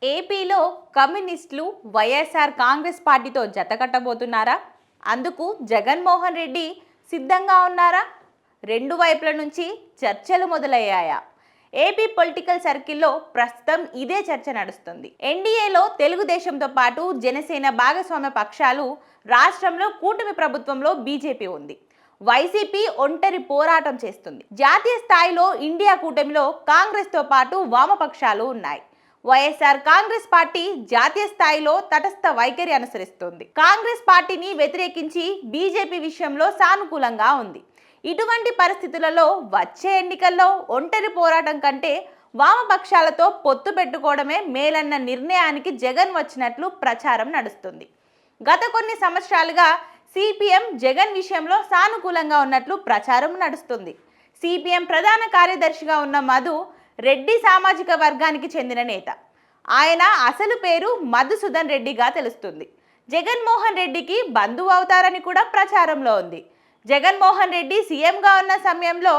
ఏపీలో కమ్యూనిస్టులు వైఎస్ఆర్ కాంగ్రెస్ పార్టీతో జతకట్టబోతున్నారా? అందుకు జగన్మోహన్ రెడ్డి సిద్ధంగా ఉన్నారా? రెండు వైపుల నుంచి చర్చలు మొదలయ్యాయా? ఏపీ పొలిటికల్ సర్కిల్లో ప్రస్తుతం ఇదే చర్చ నడుస్తుంది. ఎన్డీఏలో తెలుగుదేశంతో పాటు జనసేన భాగస్వామ్య పక్షాలు, రాష్ట్రంలో కూటమి ప్రభుత్వంలో బీజేపీ ఉంది. వైసీపీ ఒంటరి పోరాటం చేస్తుంది. జాతీయ స్థాయిలో ఇండియా కూటమిలో కాంగ్రెస్తో పాటు వామపక్షాలు ఉన్నాయి. వైఎస్ఆర్ కాంగ్రెస్ పార్టీ జాతీయ స్థాయిలో తటస్థ వైఖరి అనుసరిస్తుంది. కాంగ్రెస్ పార్టీని వ్యతిరేకించి బీజేపీ విషయంలో సానుకూలంగా ఉంది. ఇటువంటి పరిస్థితులలో వచ్చే ఎన్నికల్లో ఒంటరి పోరాటం కంటే వామపక్షాలతో పొత్తు పెట్టుకోవడమే మేలన్న నిర్ణయానికి జగన్ వచ్చినట్లు ప్రచారం నడుస్తుంది. గత కొన్ని సంవత్సరాలుగా సిపిఎం జగన్ విషయంలో సానుకూలంగా ఉన్నట్లు ప్రచారం నడుస్తుంది. సిపిఎం ప్రధాన కార్యదర్శిగా ఉన్న మధు రెడ్డి సామాజిక వర్గానికి చెందిన నేత. ఆయన అసలు పేరు మధుసూదన్ రెడ్డిగా తెలుస్తుంది. జగన్మోహన్ రెడ్డికి బంధువు అవుతారని కూడా ప్రచారంలో ఉంది. జగన్మోహన్ రెడ్డి సీఎంగా ఉన్న సమయంలో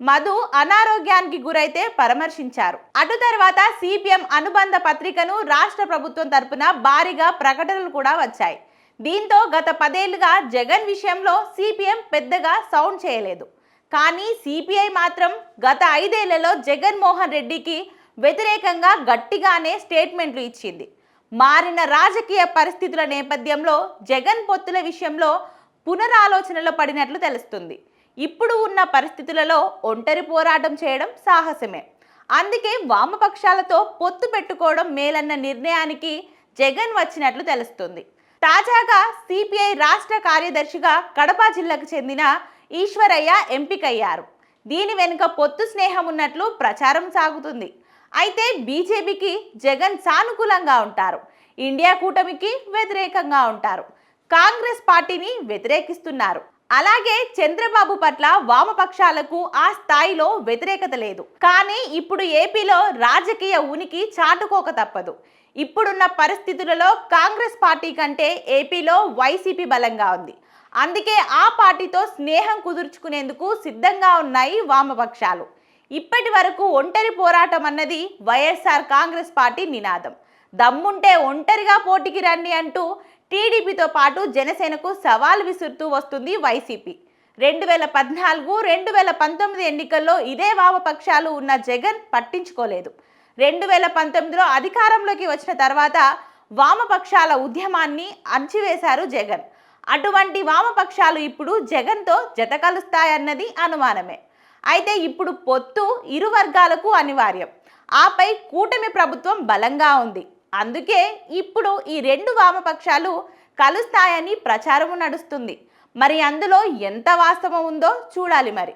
మధు అనారోగ్యానికి గురైతే పరామర్శించారు. అటు తర్వాత సిపిఎం అనుబంధ పత్రికను రాష్ట్ర ప్రభుత్వం తరపున భారీగా ప్రకటనలు కూడా వచ్చాయి. దీంతో గత 10 ఏళ్లుగా జగన్ విషయంలో సిపిఎం పెద్దగా సౌండ్ చేయలేదు. కానీ సిపిఐ మాత్రం గత 5 ఏళ్లలో జగన్మోహన్ రెడ్డికి వ్యతిరేకంగా గట్టిగానే స్టేట్మెంట్లు ఇచ్చింది. మారిన రాజకీయ పరిస్థితుల నేపథ్యంలో జగన్ పొత్తుల విషయంలో పునరాలోచనలో పడినట్లు తెలుస్తుంది. ఇప్పుడు ఉన్న పరిస్థితులలో ఒంటరి పోరాటం చేయడం సాహసమే. అందుకే వామపక్షాలతో పొత్తు పెట్టుకోవడం మేలన్న నిర్ణయానికి జగన్ వచ్చినట్లు తెలుస్తుంది. తాజాగా సిపిఐ రాష్ట్ర కార్యదర్శిగా కడప జిల్లాకు చెందిన ఈశ్వరయ్య ఎంపికయ్యారు. దీని వెనుక పొత్తు స్నేహం ఉన్నట్లు ప్రచారం సాగుతుంది. అయితే బీజేపీకి జగన్ సానుకూలంగా ఉంటారు, ఇండియా కూటమికి వ్యతిరేకంగా ఉంటారు, కాంగ్రెస్ పార్టీని వ్యతిరేకిస్తున్నారు. అలాగే చంద్రబాబు పట్ల వామపక్షాలకు ఆ స్థాయిలో వ్యతిరేకత లేదు. కానీ ఇప్పుడు ఏపీలో రాజకీయ ఉనికి చాటుకోక తప్పదు. ఇప్పుడున్న పరిస్థితులలో కాంగ్రెస్ పార్టీ కంటే ఏపీలో వైసీపీ బలంగా ఉంది. అందుకే ఆ పార్టీతో స్నేహం కుదుర్చుకునేందుకు సిద్ధంగా ఉన్నాయి వామపక్షాలు. ఇప్పటి వరకు ఒంటరి పోరాటం అన్నది వైఎస్ఆర్ కాంగ్రెస్ పార్టీ నినాదం. దమ్ముంటే ఒంటరిగా పోటీకి రండి అంటూ టీడీపీతో పాటు జనసేనకు సవాల్ విసురుతూ వస్తుంది వైసీపీ. 2014, 2019 ఎన్నికల్లో ఇదే వామపక్షాలు ఉన్న జగన్ పట్టించుకోలేదు. 2019లో అధికారంలోకి వచ్చిన తర్వాత వామపక్షాల ఉద్యమాన్ని అణచివేశారు జగన్. అటువంటి వామపక్షాలు ఇప్పుడు జగన్తో జత కలుస్తాయన్నది అనుమానమే. అయితే ఇప్పుడు పొత్తు ఇరు వర్గాలకు అనివార్యం. ఆపై కూటమి ప్రభుత్వం బలంగా ఉంది. అందుకే ఇప్పుడు ఈ రెండు వామపక్షాలు కలుస్తాయని ప్రచారం నడుస్తుంది. మరి అందులో ఎంత వాస్తవం ఉందో చూడాలి మరి.